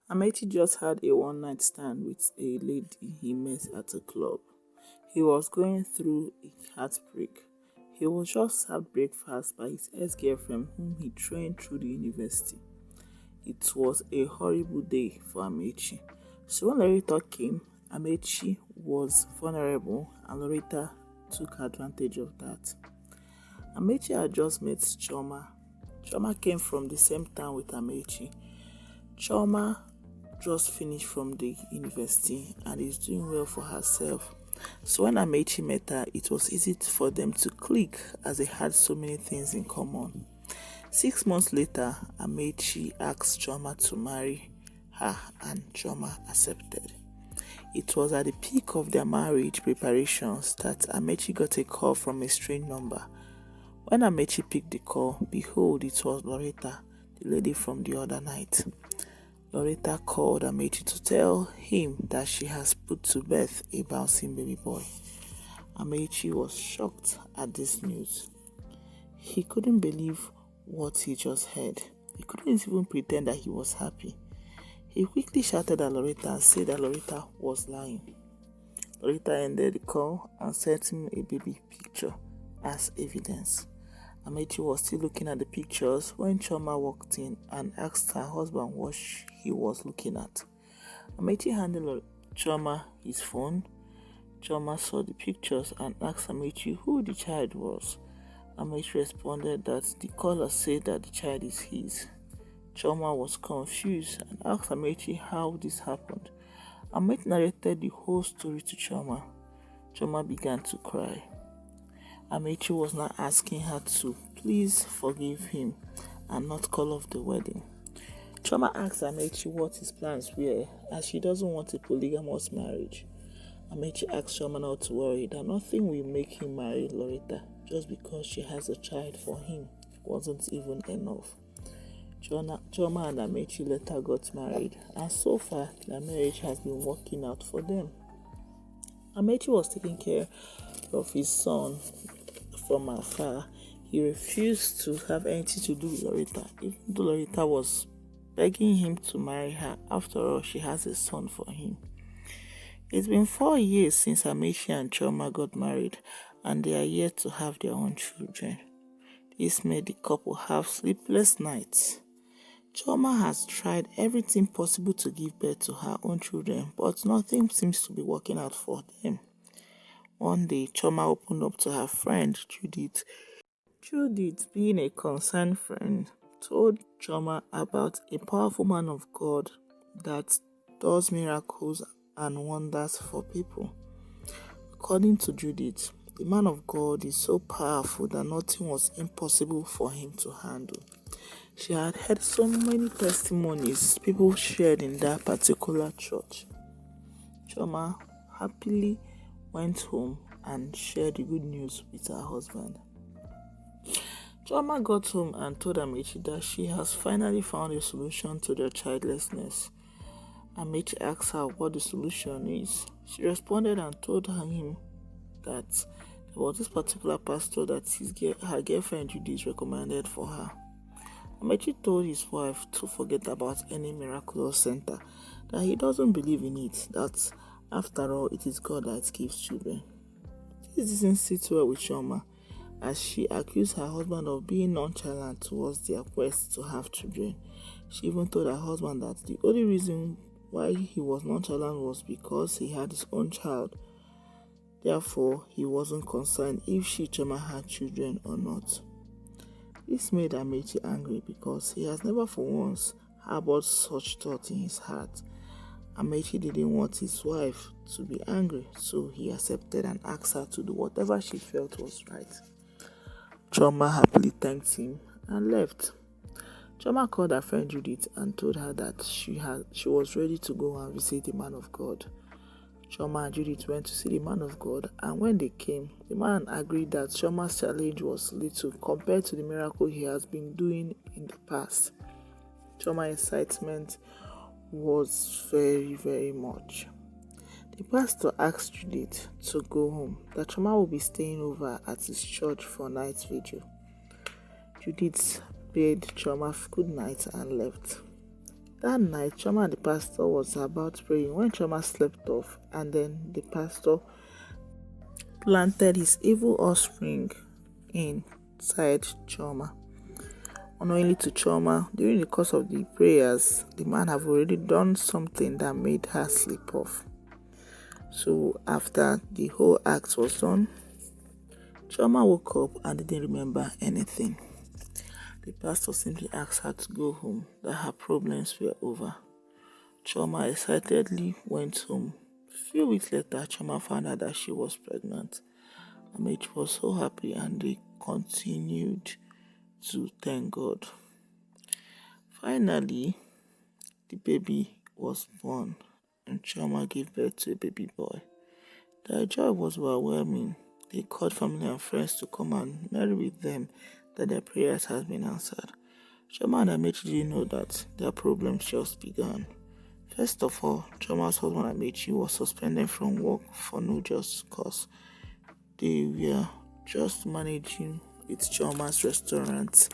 Amechi just had a one night stand with a lady he met at a club. He was going through a heartbreak. He was just served breakfast by his ex girlfriend, whom he trained through the university. It was a horrible day for Amechi. So when Loretta came, Amechi was vulnerable and Loretta took advantage of that. Amechi had just met Choma. Choma came from the same town with Amechi. Choma just finished from the university and is doing well for herself. So when Amechi met her, it was easy for them to click as they had so many things in common. 6 months later, Amechi asked Choma to marry her and Choma accepted. It was at the peak of their marriage preparations that Amechi got a call from a strange number. When Amechi picked the call, behold, it was Loretta, the lady from the other night. Loretta called Amechi to tell him that she has put to birth a bouncing baby boy. Amechi was shocked at this news. He couldn't believe what he just heard. He couldn't even pretend that he was happy. He quickly shouted at Loretta and said that Loretta was lying. Loretta ended the call and sent him a baby picture as evidence. Amechi was still looking at the pictures when Choma walked in and asked her husband what he was looking at. Amechi handed Choma his phone. Choma saw the pictures and asked Amechi who the child was. Amechi responded that the caller said that the child is his. Choma was confused and asked Amechi how this happened. Amechi narrated the whole story to Choma. Choma began to cry. Amechi was now asking her to please forgive him and not call off the wedding. Choma asked Amechi what his plans were as she doesn't want a polygamous marriage. Amechi asked Choma not to worry that nothing will make him marry Loretta just because she has a child for him wasn't even enough. Choma and Amechi later got married and so far their marriage has been working out for them. Amechi was taking care of his son from afar. He refused to have anything to do with Loretta, even though Loretta was begging him to marry her. After all, she has a son for him. It's been 4 years since Amechi and Choma got married, and they are yet to have their own children. This made the couple have sleepless nights. Choma has tried everything possible to give birth to her own children, but nothing seems to be working out for them. One day, Choma opened up to her friend, Judith. Judith, being a concerned friend, told Choma about a powerful man of God that does miracles and wonders for people. According to Judith, the man of God is so powerful that nothing was impossible for him to handle. She had heard so many testimonies people shared in that particular church. Choma happily went home and shared the good news with her husband. Choma got home and told Amechi that she has finally found a solution to their childlessness. Amechi asked her what the solution is. She responded and told him that there was this particular pastor that her girlfriend Judith recommended for her. Amechi told his wife to forget about any miraculous center, that he doesn't believe in it, that after all it is God that gives children. This didn't sit well with Choma, as she accused her husband of being nonchalant towards their quest to have children. She even told her husband that the only reason why he was nonchalant was because he had his own child. Therefore, he wasn't concerned if she, Choma, had children or not. This made Amechi angry because he has never for once harbored such thought in his heart. Amechi didn't want his wife to be angry, so he accepted and asked her to do whatever she felt was right. Choma happily thanked him and left. Choma called her friend Judith and told her that she was ready to go and visit the man of God. Choma and Judith went to see the man of God, and when they came, the man agreed that Choma's challenge was little compared to the miracle he has been doing in the past. Choma's excitement was very, very much. The pastor asked Judith to go home, that Choma will be staying over at his church for night vigil. Judith bade Choma good night and left. That night, Choma and the pastor was about praying when Choma slept off, and then the pastor planted his evil offspring inside Choma. Unknowingly to Choma, during the course of the prayers, the man have already done something that made her sleep off. So after the whole act was done, Choma woke up and didn't remember anything. The pastor simply asked her to go home, that her problems were over. Choma excitedly went home. A few weeks later, Choma found out that she was pregnant. Amaechi was so happy and they continued to thank God. Finally, the baby was born and Choma gave birth to a baby boy. Their joy was overwhelming. They called family and friends to come and marry with them that their prayers had been answered. Choma and Amaechi didn't know that their problems just began. First of all, Choma's husband Amaechi was suspended from work for no just cause. They were just managing with Choma's restaurant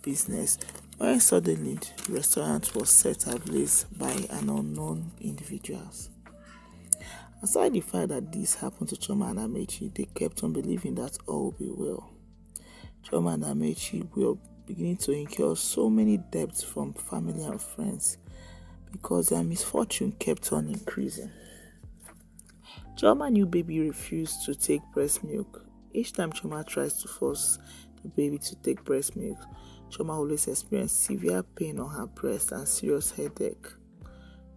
business when suddenly the restaurant was set ablaze by an unknown individuals. Aside the fact that this happened to Choma and Amaechi, they kept on believing that all would be well. Choma and Amaechi were beginning to incur so many debts from family and friends because their misfortune kept on increasing. Choma new baby refused to take breast milk. Each time Choma tries to force the baby to take breast milk, Choma always experienced severe pain on her breast and serious headache.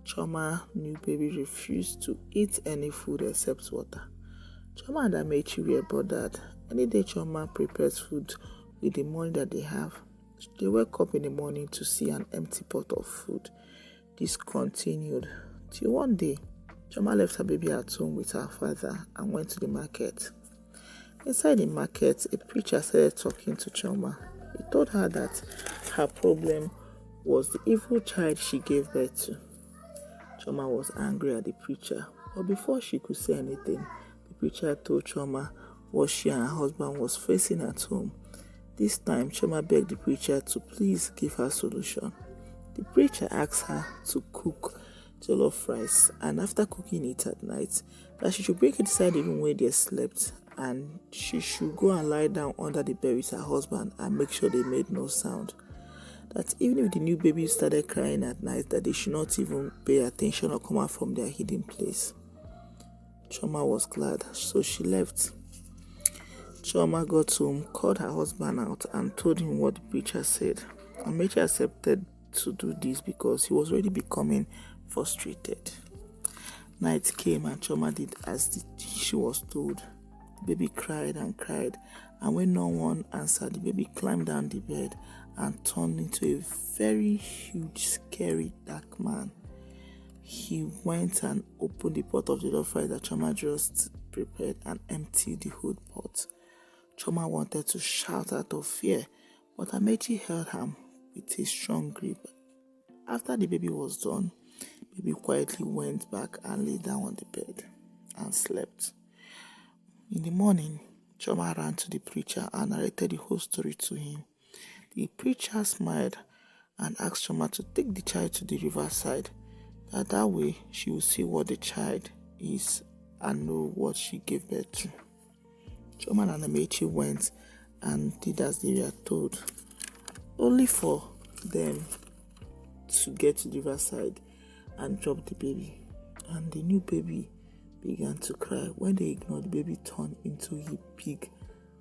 Choma new baby refused to eat any food except water. Choma and Amaechi were bothered. Any day Choma prepares food with the money that they have, they wake up in the morning to see an empty pot of food. This continued till one day, Choma left her baby at home with her father and went to the market. Inside the market, a preacher started talking to Choma. He told her that her problem was the evil child she gave birth to. Choma was angry at the preacher, but before she could say anything, the preacher told Choma what she and her husband was facing at home. This time, Choma begged the preacher to please give her a solution. The preacher asked her to cook jollof rice, and after cooking it at night, that she should break it inside the room where they slept, and she should go and lie down under the bed with her husband and make sure they made no sound. That even if the new baby started crying at night, that they should not even pay attention or come out from their hidden place. Choma was glad, so she left. Choma got home, called her husband out, and told him what the preacher said. Amaechi accepted to do this because he was already becoming frustrated. Night came and Choma did as she was told. The baby cried and cried, and when no one answered, the baby climbed down the bed and turned into a very huge, scary, dark man. He went and opened the pot of jollof rice that Choma just prepared and emptied the whole pot. Choma wanted to shout out of fear, but Amaechi held him with a strong grip. After the baby was done, the baby quietly went back and lay down on the bed and slept. In the morning, Choma ran to the preacher and narrated the whole story to him. The preacher smiled and asked Choma to take the child to the riverside, that way she will see what the child is and know what she gave birth to. Choma and Amaechi went and did as they were told, only for them to get to the riverside and drop the baby. And the new baby began to cry. When they ignored, the baby turned into a big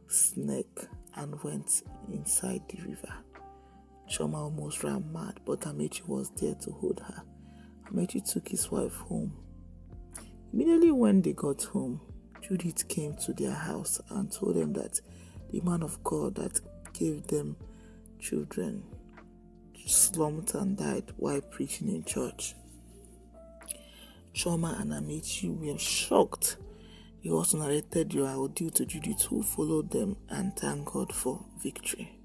snake and went inside the river. Choma almost ran mad, but Amaechi was there to hold her. Amaechi took his wife home. Immediately when they got home, Judith came to their house and told them that the man of God that gave them children slumped and died while preaching in church. Choma and Amaechi were shocked. He also narrated their ordeal to Judith, who followed them and thanked God for victory.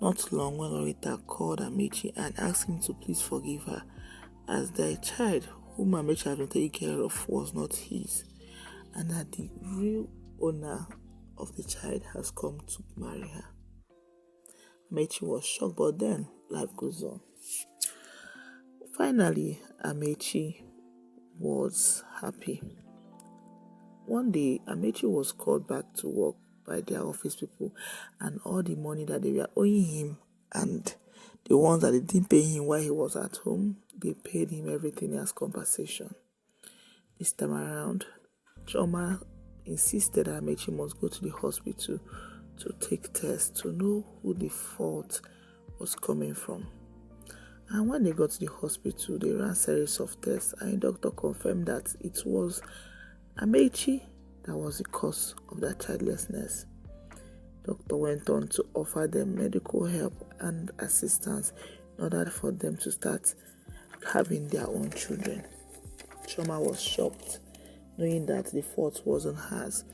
Not long when Loretta called Amaechi and asked him to please forgive her, as their child, whom Amaechi had been taking care of, was not his, and that the real owner of the child has come to marry her. Amaechi was shocked, but then life goes on. Finally, Amechi was happy. One day, Amechi was called back to work by their office people, and all the money that they were owing him and the ones that they didn't pay him while he was at home, they paid him everything as compensation. This time around, Choma insisted that Amechi must go to the hospital to take tests to know who the fault was coming from. And when they got to the hospital, they ran a series of tests, and the doctor confirmed that it was Amechi that was the cause of their childlessness. Doctor went on to offer them medical help and assistance in order for them to start having their own children. Choma was shocked, knowing that the fault wasn't hers,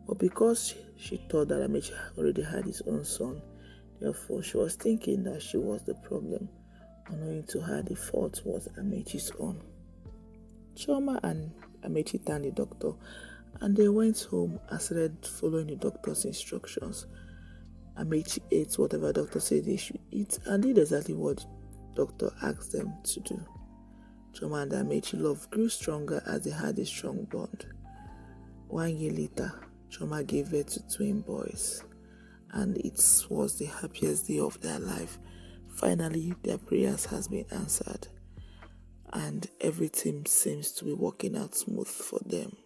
but because she thought that Amechi already had his own son, therefore she was thinking that she was the problem, unknowing to her the fault was Amechi's own. Choma and Amechi thanked the doctor, and they went home and started following the doctor's instructions. Amechi ate whatever doctor said they should eat and did exactly what doctor asked them to do. Choma and Amechi love grew stronger as they had a strong bond. 1 year later, Choma gave birth to twin boys, and it was the happiest day of their life. Finally, their prayers has been answered, and everything seems to be working out smooth for them.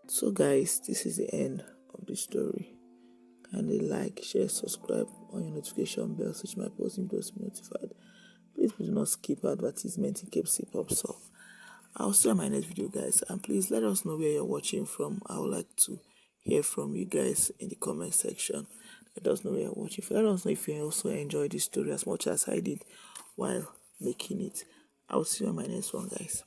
So guys, this is the end of the story. Kindly like, share, subscribe on your notification bell so my posting videos be notified. Please do not skip advertisement in case it pops up. I'll see you in my next video, guys, and please let us know where you're watching from. I would like to hear from you guys in the comment section. Let us know where you're watching from. Let us know if you also enjoyed this story as much as I did while making it. I'll see you in my next one, guys. Bye.